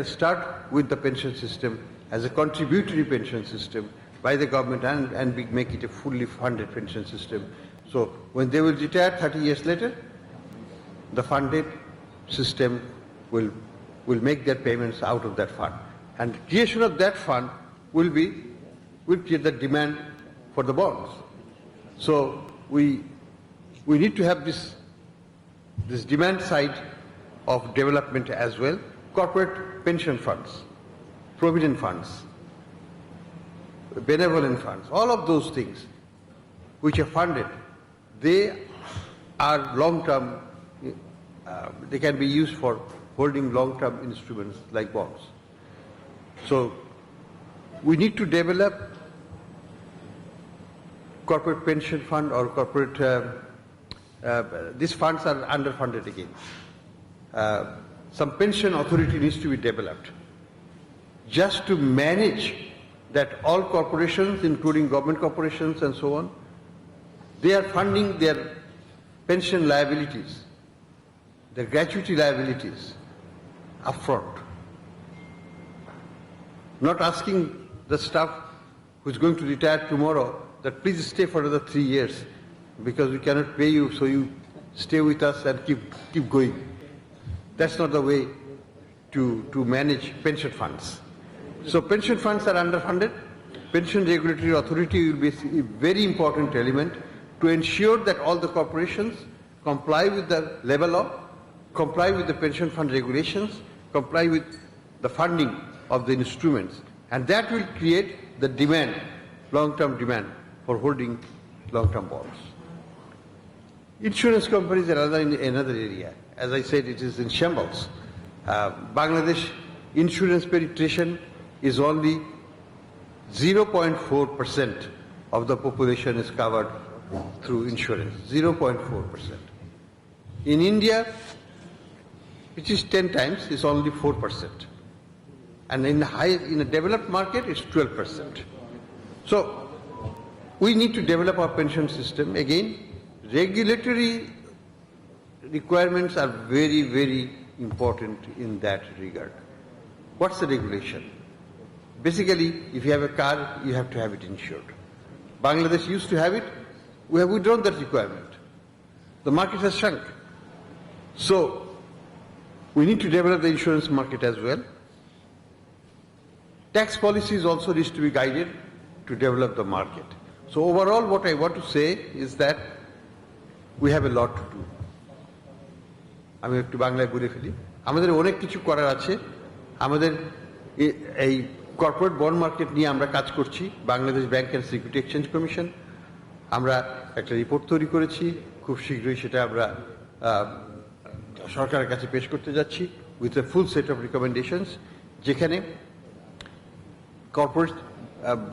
Start with the pension system as a contributory pension system by the government and make it a fully funded pension system. So when they will retire 30 years later, the funded system will make their payments out of that fund. And the creation of that fund will create the demand for the bonds. So we need to have this demand side of development as well. Corporate pension funds, provident funds, benevolent funds, all of those things which are funded, they are long-term, they can be used for holding long-term instruments like bonds. So we need to develop corporate pension fund or corporate, these funds are underfunded again. Some pension authority needs to be developed just to manage that all corporations, including government corporations and so on, they are funding their pension liabilities, their gratuity liabilities upfront. Not asking the staff who's going to retire tomorrow that please stay for another 3 years because we cannot pay you, so you stay with us and keep going. That's not the way to manage pension funds. So pension funds are underfunded. Pension Regulatory Authority will be a very important element to ensure that all the corporations comply with the labor law, comply with the pension fund regulations, comply with the funding of the instruments. And that will create the demand, long-term demand for holding long-term bonds. Insurance companies are another area. As I said, it is in shambles. Bangladesh insurance penetration is only 0.4% of the population is covered through insurance. 0.4%. In India, which is 10 times, it's only 4%. And in a developed market, it's 12%. So we need to develop our pension system. Again, regulatory requirements are very, very important in that regard. What's the regulation? Basically, if you have a car, you have to have it insured. Bangladesh used to have it. We have withdrawn that requirement. The market has shrunk. So we need to develop the insurance market as well. Tax policies also needs to be guided to develop the market. So overall, what I want to say is that we have a lot to do. আমি একটু বাংলায় বলে ফেলি, আমাদের অনেক কিছু করার আছে। আমাদের এই কর্পোরেট বন্ড মার্কেট নিয়ে আমরা কাজ করছি। Bangladesh bank and security exchange commission আমরা একটা রিপোর্ট তৈরি করেছি, খুব শীঘ্রই সেটা আমরা সরকারের কাছে পেশ করতে যাচ্ছি with a full set of recommendations, যেখানে কর্পোরেট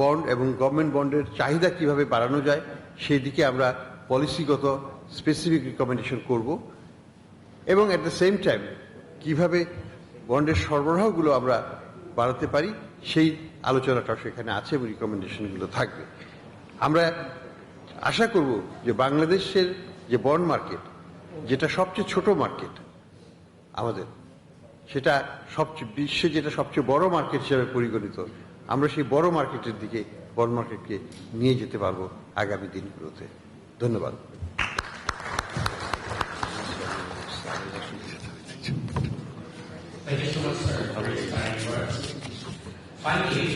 বন্ড এবং গভর্নমেন্ট বন্ডের চাহিদা কিভাবে বাড়ানো যায় সেই দিকে আমরা পলিসিগত স্পেসিফিক রিকমেন্ডেশন করব এবং অ্যাট দ্য সেম টাইম কিভাবে বন্ডের সরবরাহগুলো আমরা বাড়াতে পারি সেই আলোচনাটাও সেখানে আছে এবং রিকমেন্ডেশনগুলো থাকবে। আমরা আশা করব যে বাংলাদেশের যে বন্ড মার্কেট, যেটা সবচেয়ে ছোট মার্কেট আমাদের, সেটা সবচেয়ে বিশ্বে যেটা সবচেয়ে বড় মার্কেট হিসেবে পরিগণিত, আমরা সেই বড় মার্কেটের দিকে বন্ড মার্কেটকে নিয়ে যেতে পারবো আগামী দিনগুলোতে। ধন্যবাদ। Thank you so much, sir, for your kind words. Finally,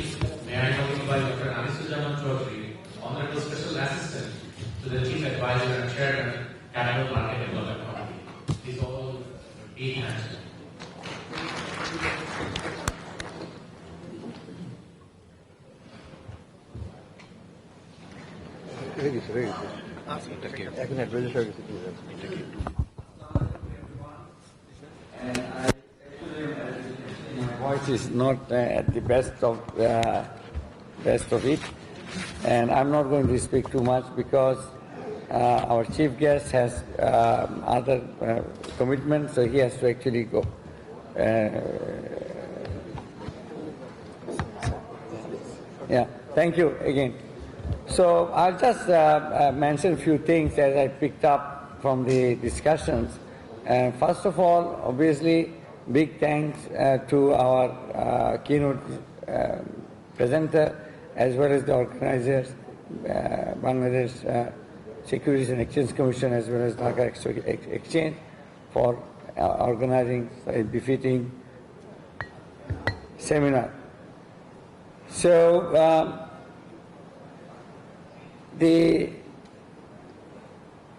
may I now invite Dr. Anisujaman Chaudhary, Honorable Special Assistant to the Chief Advisor and Chairman, Capital Market Development Committee. Please all be hands. Voice is not at the best of it, and I'm not going to speak too much because our chief guest has other commitments, so he has to actually go. Yeah, thank you again. So I'll just mention a few things as I picked up from the discussions. First of all, obviously, big thanks to our keynote presenter as well as the organizers, Bangladesh Securities and Exchange Commission as well as Dhaka Exchange for organizing a befitting seminar. So the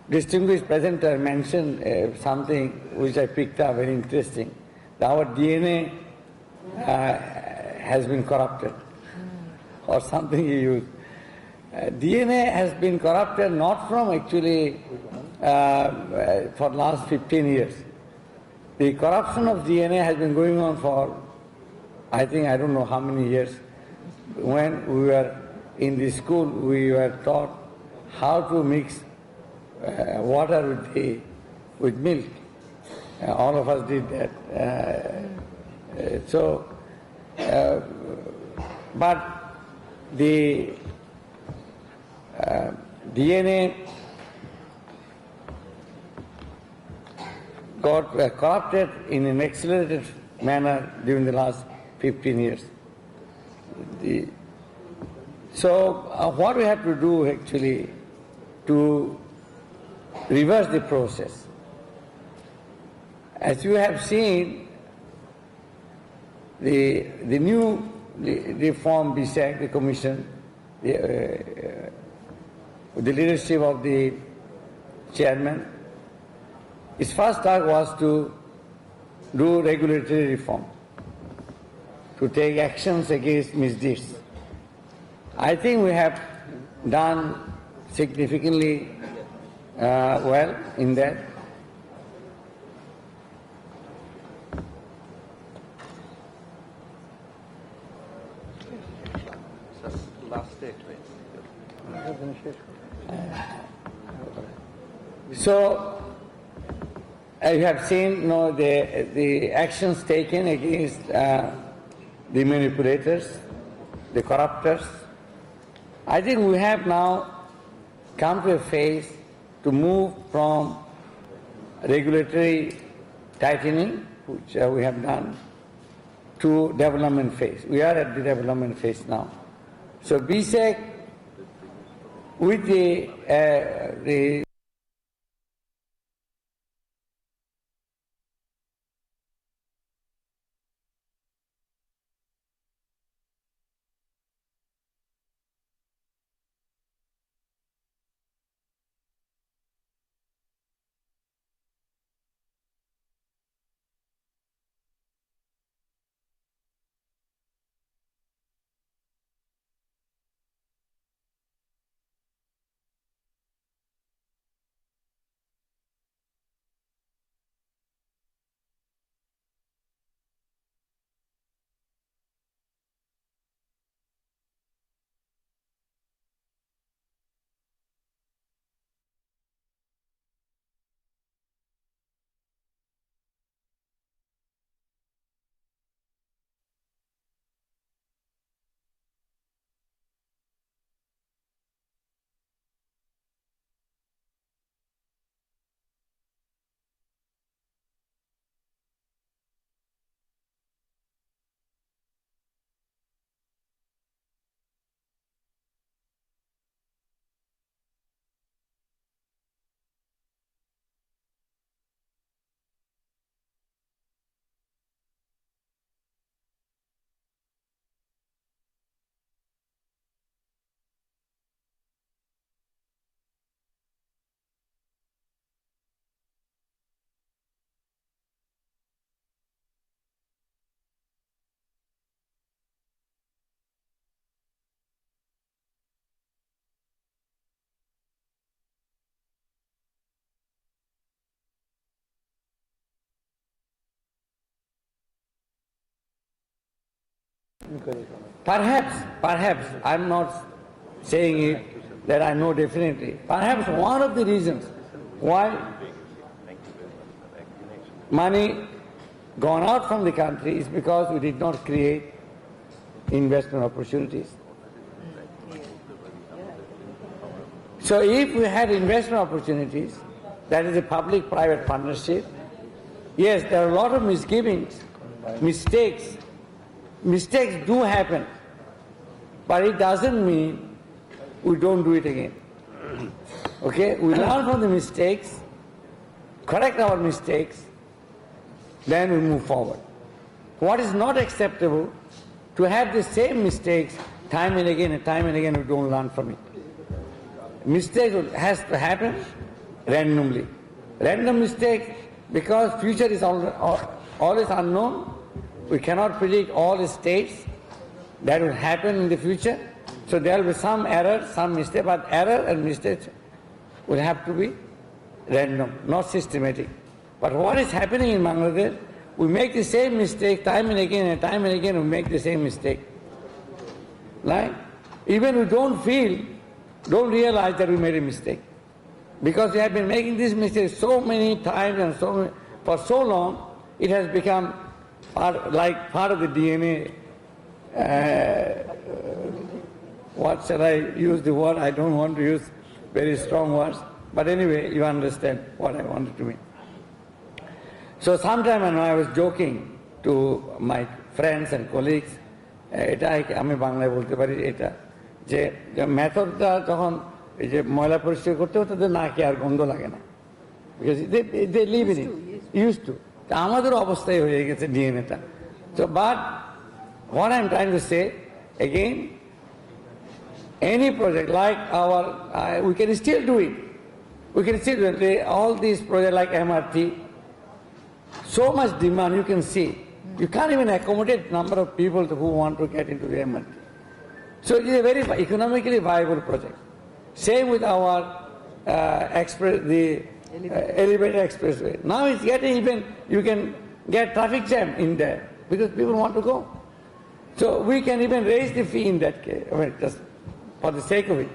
distinguished presenter mentioned something which I picked up very interesting. Our DNA has been corrupted, or something he used. DNA has been corrupted not from actually for last 15 years. The corruption of DNA has been going on for, I don't know how many years. When we were in the school, we were taught how to mix water with milk. All of us did that. But the DNA got corrupted in an accelerated manner during the last 15 years. So what we have to do actually to reverse the process. As you have seen, the new reform BSEC, the commission, with the leadership of the chairman, his first task was to do regulatory reform, to take actions against misdeeds. I think we have done significantly well in that. So, as you have seen, the actions taken against the manipulators, the corruptors. I think we have now come to a phase to move from regulatory tightening, which we have done, to development phase. We are at the development phase now. So BSEC, with the Perhaps, I'm not saying it that I know definitely. Perhaps one of the reasons why money gone out from the country is because we did not create investment opportunities. So if we had investment opportunities, that is a public-private partnership, Yes, there are a lot of misgivings, mistakes. Mistakes do happen, but it doesn't mean we don't do it again. Okay, we learn from the mistakes, correct our mistakes, then we move forward. What is not acceptable, to have the same mistakes time and again, we don't learn from it. Mistake has to happen randomly. Random mistakes, because future is always unknown. We cannot predict all the states that will happen in the future. So there will be some error, some mistake, but error and mistakes will have to be random, not systematic. But what is happening in Bangladesh, we make the same mistake time and again, we make the same mistake. Right? Even we don't realize that we made a mistake. Because we have been making this mistake so many times and for so long, it has become part of the DNA. What shall I use the word? I don't want to use very strong words. But anyway, you understand what I wanted to mean. So sometime when I was joking to my friends and colleagues, এটা আমি বাংলায় বলতে পারি এটা যে মেথডটা যখন এই যে ময়লা পরিষ্কার করতে হতো তাদের নাকে আর গন্ধ লাগে না, because they live in it, used to. আমাদের অবস্থায় হয়ে গেছে ডিএনএটা. So but what I'm trying to say again, any project like our, we can still do it. We can still do it. All these projects like MRT, so much demand you can see. You can't even accommodate number of people who want to get into the MRT. So it is a very economically viable project. Same with our elevated expressway. Now it's getting even, you can get traffic jam in there because people want to go. So we can even raise the fee in that case, just for the sake of it.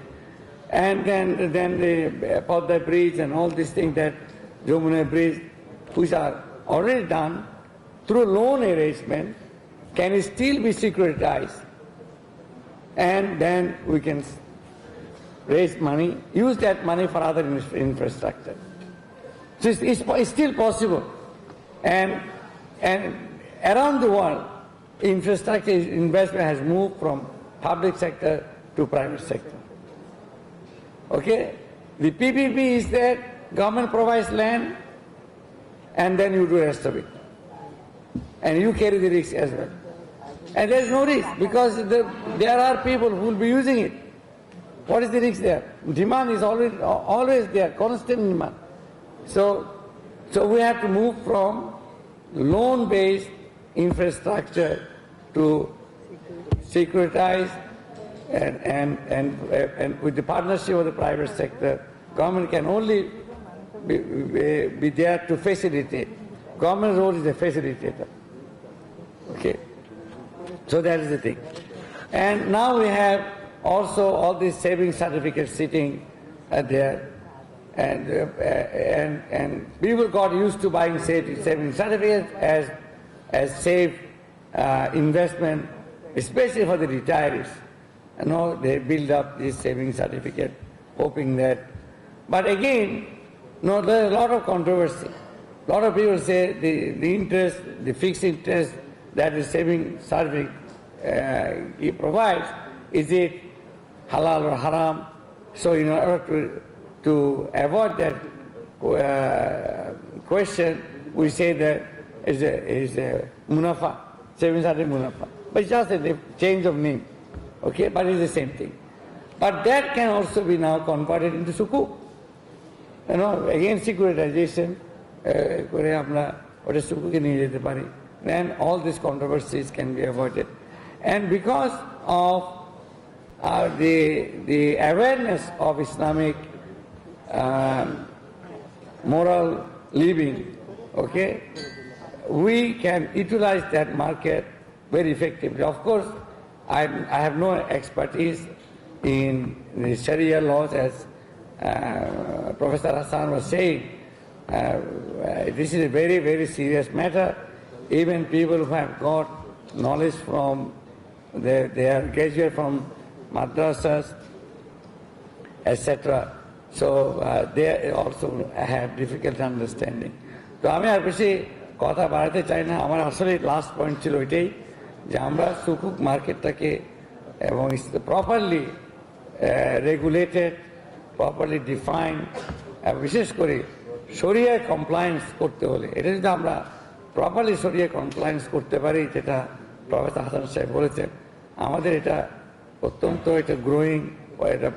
And then the Podda Bridge and all these things, that Jamuna Bridge, which are already done through loan arrangement, can still be securitized. And then we can raise money, use that money for other infrastructure. So it's still possible. And around the world, infrastructure investment has moved from public sector to private sector. Okay? The PPP is that government provides land and then you do the rest of it. And you carry the risk as well. And there's no risk because there are people who will be using it. What is the risk there? Demand is always there, constant demand. So we have to move from loan-based infrastructure to securitize and with the partnership of the private sector, government can only be there to facilitate. Government role is a facilitator. Okay, so that is the thing. And now we have also all these saving certificates sitting there, and people got used to buying saving certificates as safe investment, especially for the retirees. You know, they build up this saving certificate, hoping that. But again, no, there's a lot of controversy. A lot of people say the interest, the fixed interest that the saving certificate provides, is it halal or haram? So in order to avoid that question, we say that is a munafa, saving certificate munafa. But it's just a change of name, okay? But it's the same thing. But that can also be now converted into Sukuk. You know, again securitization, করে আমরা ওটা সুকুকে নিয়ে যেতে পারি. Then all these controversies can be avoided. And because of the awareness of Islamic moral living, okay, we can utilize that market very effectively. Of course, I have no expertise in the Sharia laws, as Professor Hassan was saying. This is a very, very serious matter. Even people who have got knowledge from, they are graduate from madrasas, etc. So they also have difficult understanding. So আমি আর বেশি কথা বাড়াতে চাই না। আমার আসলে last point ছিল ওইটাই যে আমরা সুকুক মার্কেটটাকে এবং প্রপারলি রেগুলেটেড, প্রপারলি ডিফাইন্ড, বিশেষ করে শরিয়া কমপ্লায়েন্স করতে হলে এটা যদি আমরা প্রপারলি শরিয়া কমপ্লায়েন্স করতে পারি, যেটা প্রফেসর হাসান সাহেব বলেছেন, আমাদের এটা অত্যন্ত এটা গ্রোয়িং, এটা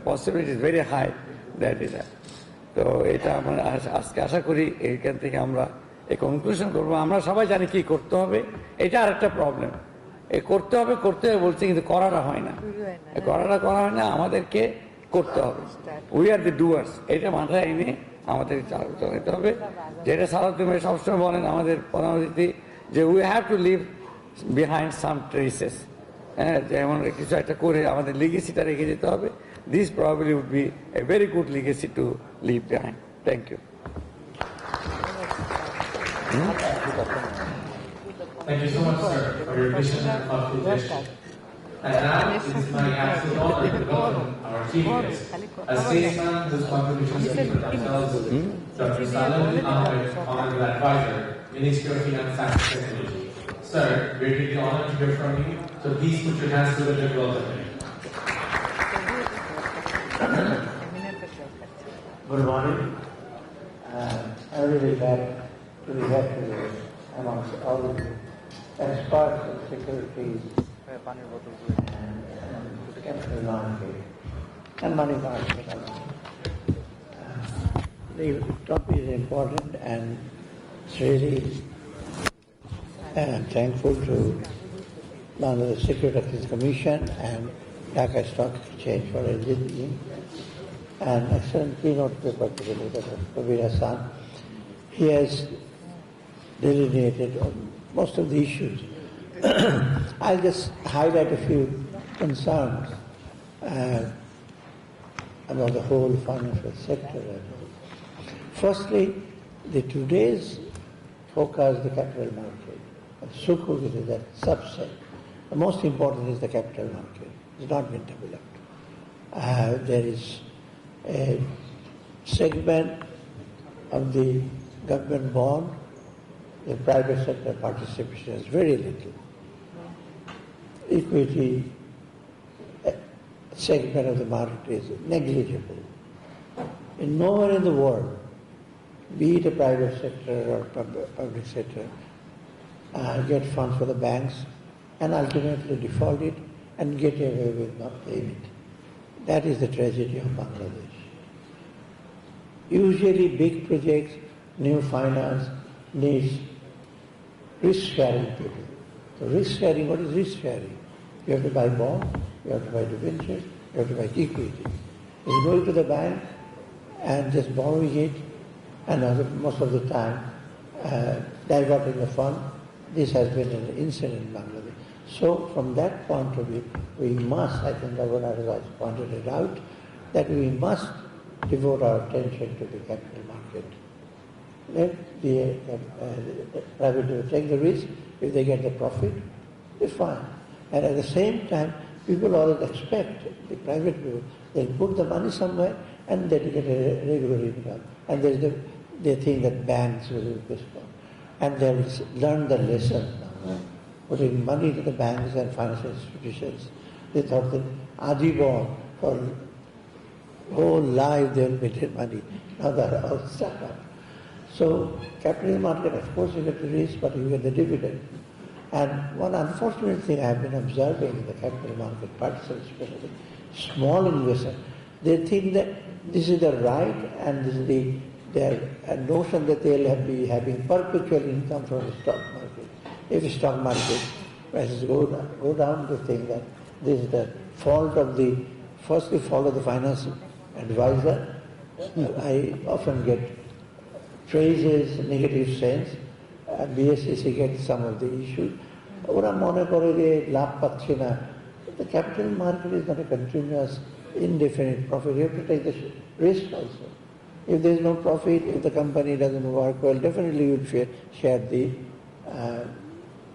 possibility is very high that is that. তো এটা আমরা আজকে আশা করি এইখান থেকে আমরা এই কনক্লুশন করবো। আমরা সবাই জানি কি করতে হবে, এটা আর একটা প্রবলেম। এই করতে হবে বলছে, কিন্তু করাটা হয় না, করা হয় না, আমাদেরকে করতে হবে। উই আর দি ডুয়ার্স, এটা মাথায় এনে আমাদের চালাতে হবে। যেটা সারাদিন সবসময় বলেন আমাদের প্রধান অতিথি, যে we have to leave behind some traces. হ্যাঁ, যেমন কিছু একটা করে আমাদের লিগেসিটা রেখে যেতে হবে। This probably would be a very good legacy to leave behind. Thank you. Thank you so much, sir, for your vision and thoughtful gesture. And now, it is my absolute honor to welcome our chief guest, a statesman whose contributions speak for themselves, Dr. Salim Ahmed, Honorable Advisor, Ministry of Finance and Technology. Sir, we're really honored to hear from you, so please put your hands together and welcome him. Good morning. I'm really glad to be back here amongst all of you. Experts in securities and capital market and money market. The topic is important, and it's really thankful to Bangladesh Securities Commission and Dhaka Stock Exchange for arranging an excellent keynote paper to the Glebator, Kabir Hassan. He has delineated on most of the issues. I'll just highlight a few concerns about the whole financial sector. Firstly, today's focus the capital market. Sukuk is a subset. The most important is the capital market. It's not been developed. There is a segment of the government bond. The private sector participation is very little. Equity segment of the market is negligible. And nowhere in the world, be it a private sector or public sector, get funds for the banks and ultimately default it and get away with not paying it. That is the tragedy of Bangladesh. Usually big projects, new finance needs risk-sharing people. So risk-sharing, what is risk-sharing? You have to buy bonds, you have to buy debentures, you have to buy equity. You go to the bank and just borrowing it, and most of the time diverting the fund. This has been an incident in Bangladesh. So from that point of view, we must, I think Governor has pointed it out, that we must devote our attention to the capital market. Let the private people take the risk. If they get the profit, it's fine. And at the same time, people always expect, the private people, they'll put the money somewhere and they'll get a regular income. And they think that banks will respond. And they'll learn the lesson now. Putting money to the banks and financial institutions. They thought that Ajibon, for whole life they'll make money. Now they're all stuck up. So capital market, of course, you get the risk, but you get the dividend. And one unfortunate thing I've been observing in the capital market, participants, especially small investors, they think that this is the right and this is their notion that they'll be having perpetual income from the stock market. If the stock market prices go down, they think that this is the fault of the financial advisor. I often get praises, negative sense. BSEC gets some of the issues. ওরা মনে করে যে লাভ পাচ্ছে না। The capital market is not a continuous, indefinite profit. You have to take the risk also. If there is no profit, if the company doesn't work well, definitely you will share the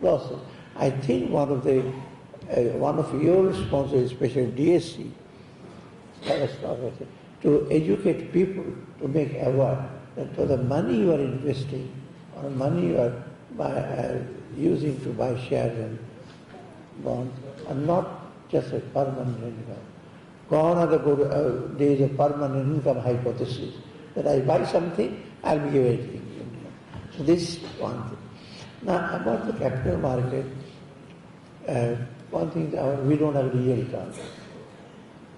losses. I think one of your responsibilities, especially DSE, to educate people, to make aware that for the money you are investing, or money you are using to buy shares and bonds, and not just a permanent income. Gone are the days of permanent income hypothesis, that I buy something, I'll be given income. So this is one thing. Now about the capital market, one thing, we don't have real terms.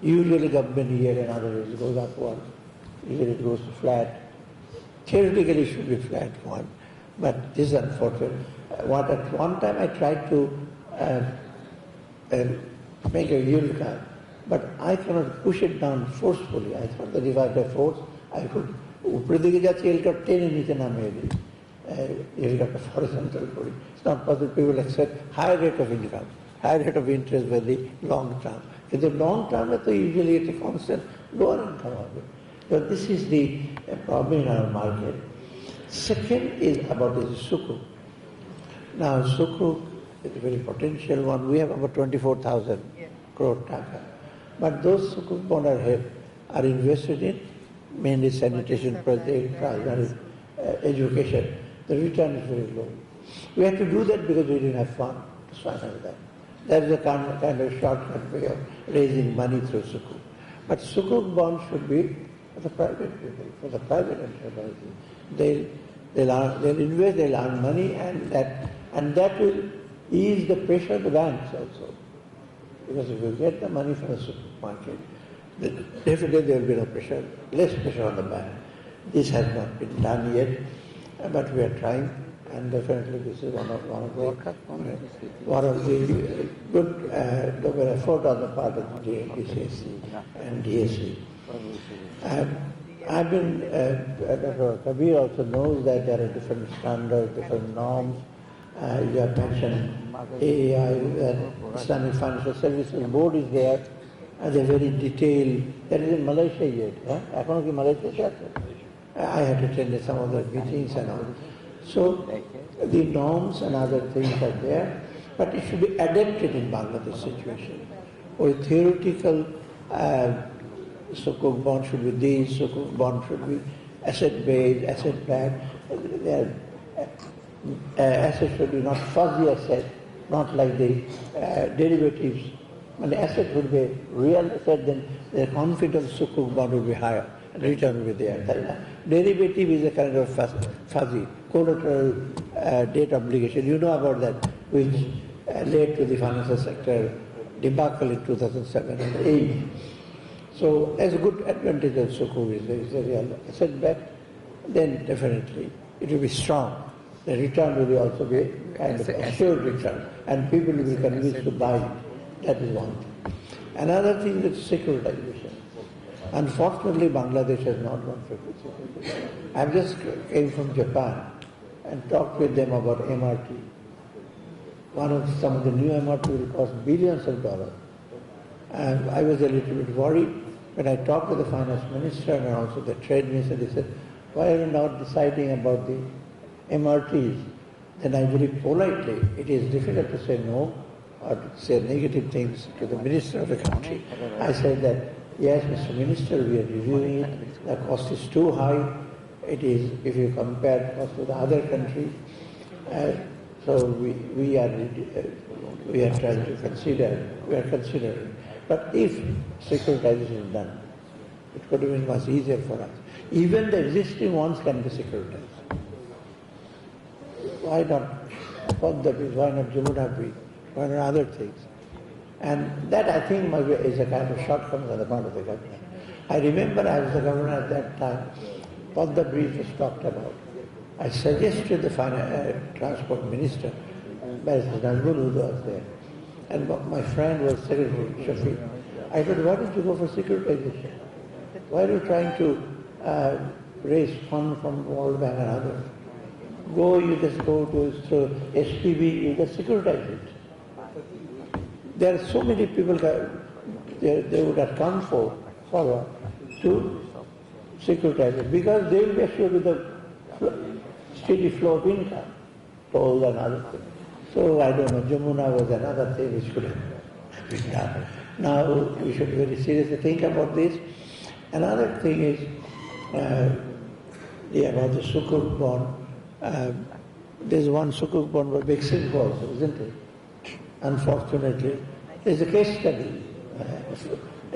Usually government yield and other it goes upward, usually it goes flat. Theoretically it should be flat one, but this is unfortunate. At one time I tried to make a yield curve, but I cannot push it down forcefully. I thought that if I had force, I could উপরের দিকে যাচ্ছে yield curve টেনে নিচে নামিয়ে দিই, yield curve horizontal করি. It's not possible. People accept higher rate of income, higher rate of interest for the long term. In the long term, it's usually at a constant lower income হবে. So this is the problem in our market. Second is about the Sukuk. Now Sukuk is a very potential one. We have about 24,000 crore taka. But those Sukuk bonds are invested in mainly sanitation projects, education. The return is very low. We had to do that because we didn't have fund to finance that. That's the kind of shortcut way of raising money through Sukuk. But Sukuk bonds should be for the private people, for the private enterprises. They'll invest, they'll earn money, and that will ease the pressure of the banks also. Because if you get the money from the Sukuk market, then definitely there will be no pressure, less pressure on the bank. This has not been done yet, but we are trying. And definitely this is one of the good effort on the part of the BSEC and DSE. I've been, Dr. Kabir also knows that there are different standards, different norms. You have mentioned AAI, Islamic Financial Services Board is there, and they're very detailed. That is in Malaysia yet. Malaysia? I had attended some of the meetings and all. So the norms and other things are there, but it should be adapted in Bangladesh situation. Or theoretical Sukuk bond should be this, Sukuk bond should be asset-based, asset-backed. Assets should be not fuzzy asset, not like the derivatives. When the asset would be real asset, then the confidence Sukuk bond would be higher. Return will be there. Derivative is a kind of fuzzy, collateral debt obligation. You know about that, which led to the financial sector debacle in 2007 and 2008. So, as a good advantage of Sukuk is a real asset back, then definitely it will be strong. The return will also be kind of assured return, and people will be convinced to buy it. That is one thing. Another thing is securitization. Unfortunately, Bangladesh has not gone for securitization. I just came from Japan and talked with them about MRT. Some of the new MRT will cost billions of dollars. And I was a little bit worried when I talked to the finance minister and also the trade minister. They said, why are you not deciding about the MRTs? Then I very politely, it is difficult to say no or to say negative things to the minister of the country. I said that, yes, Mr. Minister, we are reviewing it. The cost is too high. It is, if you compare cost with other countries. So we are trying to consider, we are considering. But if securitization is done, it could have been much easier for us. Even the existing ones can be securitized. Why not Padda Bridge? Why not Jamuna Bridge? Why not other things? And that, I think, is a kind of shortcoming on the part of the government. I remember I was the governor at that time. Padda Bridge was talked about. I suggested the transport minister, Mr. Nazmul, who was there, and my friend was Secretary Shafiq. I said, why don't you go for securitization? Why are you trying to raise funds from World Bank and others? You just go to SPV, you just securitize it. There are so many people that they would have come forward to securitize it because they will be assured with the steady flow of income, toll and other things. So I don't know, Jamuna was another thing which could have been done. Now we should very seriously think about this. Another thing is about the Sukuk bond. There's one Sukuk bond by BSEC also, isn't it? Unfortunately, there's a case study.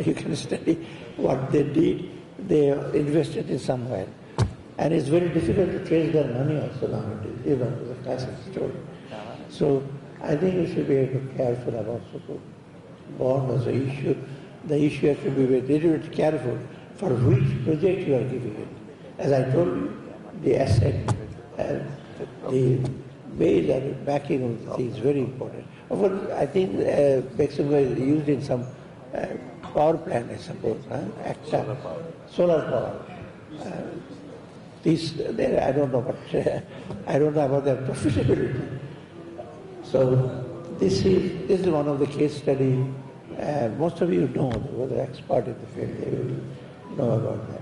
You can study what they did. They invested in somewhere. And it's very difficult to trace their money also nowadays, even as a classic story. So I think we should be a bit careful about Sukuk bond as an issue. The issue has to be very little bit careful for which project you are giving it. As I told you, the asset and the base and backing of the thing is very important. Of course, I think BSEC is used in some power plant, I suppose, solar power. I don't know, but I don't know about their profitability. So this is one of the case studies. Most of you know, who are expert in the field, they will know about that.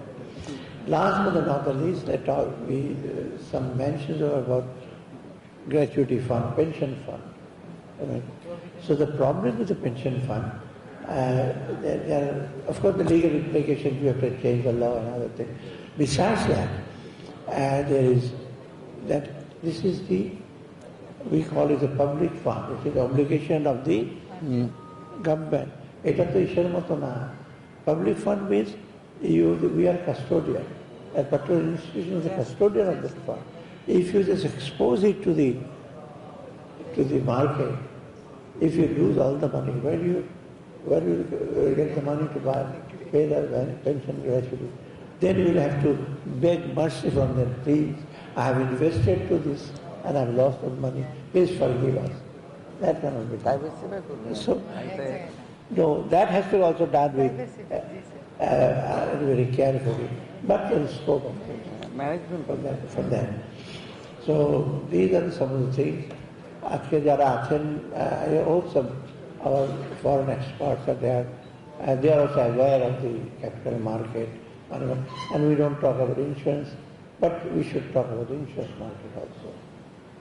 Last but not the least, some mentions about gratuity fund, pension fund. Right? So the problem with the pension fund, of course the legal implications, you have to change the law and other things. Besides that, there is that this is we call it a public fund, which is the obligation of the government. Eta to ishar moto na. Public fund means we are custodian. A particular institution is a custodian of that fund. If you just expose it to the market, if you lose all the money, where do you get the money to pay the pension gratuity? Then you will have to beg mercy from them. Please, I have invested to this and I have lost the money. Please forgive us. That cannot be done. So, no, that has to also done with very carefully. But there is scope of things. Management for that. So these are some of the things. I hope some our foreign experts are there. They are also aware of the capital market. And we don't talk about insurance, but we should talk about the insurance market also.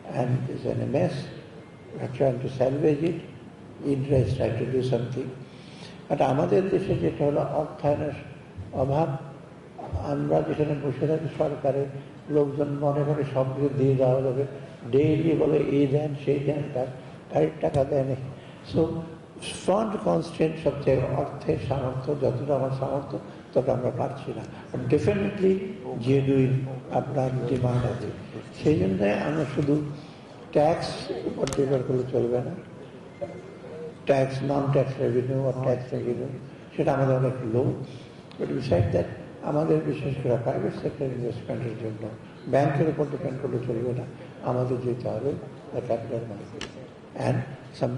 And it's in a mess. We are trying to salvage it. India is trying to do something. But আমাদের দেশে যেটা হলো অর্থায়নের অভাব, আমরা যেখানে বসে থাকি সরকারের লোকজন মনে করে সব কিছু দিয়ে দেওয়া যাবে, ডেইলি বলে এই দেন সেই দেন, গাড়ির টাকা দেন। সো ফান্ড কনস্ট্যান্ট সবচেয়ে অর্থের সামর্থ্য, যতটা আমার সামর্থ্য ততটা আমরা পারছি না। ডেফিনেটলি জেনুইন আপনার ডিমান্ড আছে, সেই জন্য আমরা শুধু ট্যাক্স উপর ডিপেন্ড করলে চলবে না। ট্যাক্স, নন ট্যাক্স রেভিনিউ আর ট্যাক্স রেভিনিউ সেটা আমাদের অনেক লো। বাট বিসাইড দ্যাট আমাদের বিশেষ করে প্রাইভেট সেক্টর ইনভেস্টমেন্টের জন্য ব্যাংকের উপর ডিপেন্ড করলে চলবে না, আমাদের যেতে হবে the capital market and some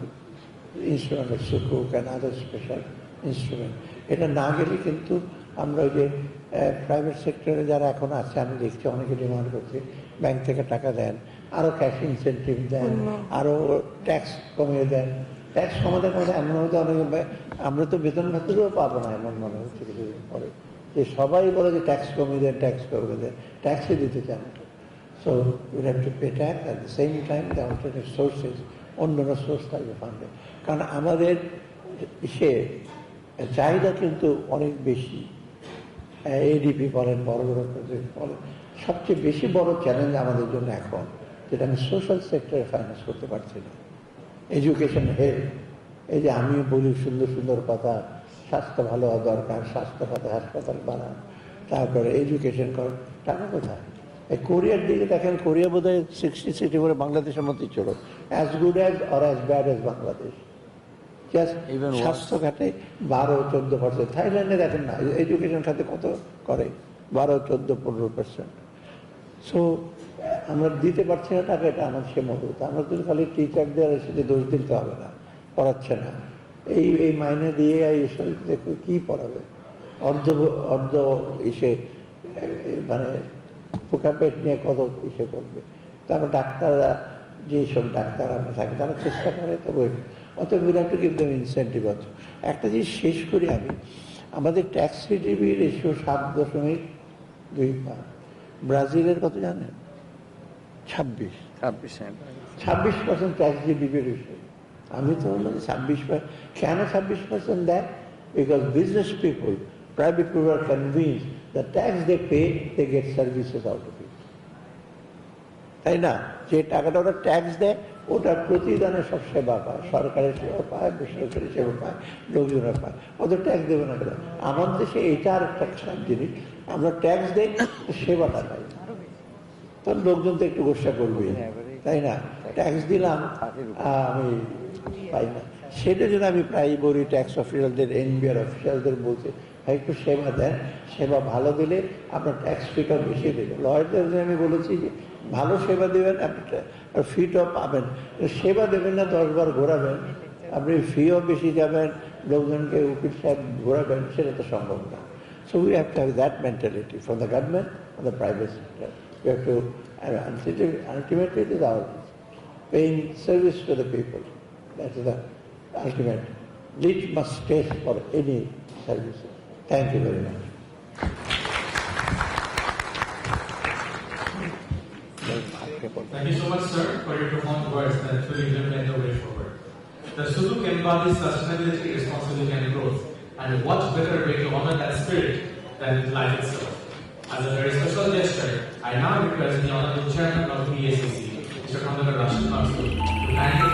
instrument of সুকুক অ্যান্ড আদার স্পেশাল ইনস্ট্রুমেন্ট। এটা না গেলে কিন্তু আমরা ওই যে প্রাইভেট সেক্টরে যারা এখন আছে, আমি দেখছি অনেকে ডিমান্ড করছে ব্যাংক থেকে টাকা দেন, আরও ক্যাশ ইনসেন্টিভ দেন, আরও ট্যাক্স কমিয়ে দেন। ট্যাক্স কমাতে কমাতে এমন হয়তো অনেক আমরা তো বেতন ভাতাও পাবো না, এমন মনে হচ্ছে কিছুদিন পরে যে সবাই বলে যে ট্যাক্স কমিয়ে দেন, ট্যাক্স কমিয়ে দেন, ট্যাক্সই দিতে চান। So we have to pay tax at the same time the alternative sources, অন্যান্য সোর্স থাকবে ফান্ডে। কারণ আমাদের চাহিদা কিন্তু অনেক বেশি। এডিপি বলেন, বড় বড় প্রজেক্ট বলেন, সবচেয়ে বেশি বড় চ্যালেঞ্জ আমাদের জন্য এখন যেটা আমি সোশ্যাল সেক্টরে ফাইন্যান্স করতে পারছি না। এডুকেশন, হেলথ, এই যে আমি বলি সুন্দর সুন্দর কথা, স্বাস্থ্য ভালো হওয়া দরকার, স্বাস্থ্য খাতে হাসপাতাল বানান, তারপরে এডুকেশন করেন, টাকা কোথায়? এই কোরিয়ার দিকে দেখেন, কোরিয়া বোধ হয় 60 সিটি করে বাংলাদেশের মধ্যেই ছিল, as good as or as bad as Bangladesh. স্বাস্থ্য খাতে 12-14%। থাইল্যান্ডে দেখেন না, এডুকেশন খাতে কত করে, 12-14-15%। সো আমরা দিতে পারছি না টাকা, এটা আমার সে মতো। আমরা যদি খালি টিচারদের সাথে দোষ দিতে হবে না, পড়াচ্ছে না, এই মাইনে দিয়ে দেখো কি পড়াবে, অর্ধ ইসে মানে পোকা পেট নিয়ে কত ইসে করবে। তারপর ডাক্তাররা, যেসব ডাক্তার আমরা থাকি তারা চেষ্টা করে, তবে অত বিরাট কিন্তু ইনসেন্টিভ আছে। একটা জিনিস শেষ করি আমি, আমাদের ট্যাক্স জিডিপি রেশিও 7.25। ব্রাজিলের কত জানেন? 26% ট্যাক্স জিডিপি রেশিও। আমি তো বললাম 26%। কেন 26% দেয়? Because business people, private people are convinced the tax they pay, they get services out of it. তাই না? যে টাকাটা ওরা ট্যাক্স দেয় ওটা প্রতিদানে সব সেবা পায়, সরকারের সেবা পায়, বেসরকারি সেবা পায়, লোকজনের পায়, ওদের ট্যাক্স দেবে না কেন? আমাদের দেশে এটা আর একটা খারাপ জিনিস, আমরা ট্যাক্স দেই সেবাটা পাই না, তখন লোকজন তো একটু গোসা করবে, তাই না? ট্যাক্স দিলাম আমি পাই না, সেটা জন্য আমি প্রায় বলি ট্যাক্স অফিসারদের, এনবিআর অফিসারদের বলছি ভাই একটু সেবা দেন, সেবা ভালো দিলে আপনার ট্যাক্স ফিটাও বেশি দেবে। লয়ারদের আমি বলেছি যে ভালো সেবা দেবেন আপনি ফিটাও পাবেন, সেবা দেবেন না 10 বার ঘোরাবেন, আপনি ফিও বেশি যাবেন, লোকজনকে উকিল সাহেব ঘোরাবেন, সেটা তো সম্ভব না। So we have to have that mentality from the government and the private sector. We have to, ultimately it is our paying service to the people. That is the ultimate. Least must stay for any services. Thank you very much. Thank you so much, sir, for your profound words that truly illuminate the way forward. The Sukuk embodies sustainability, responsibility, and growth. And what better way to honor that spirit than life itself? As a very special gesture, I now request the Honorable Chairman of BSEC, Mr. Khandakar Rashid Mansur, to kindly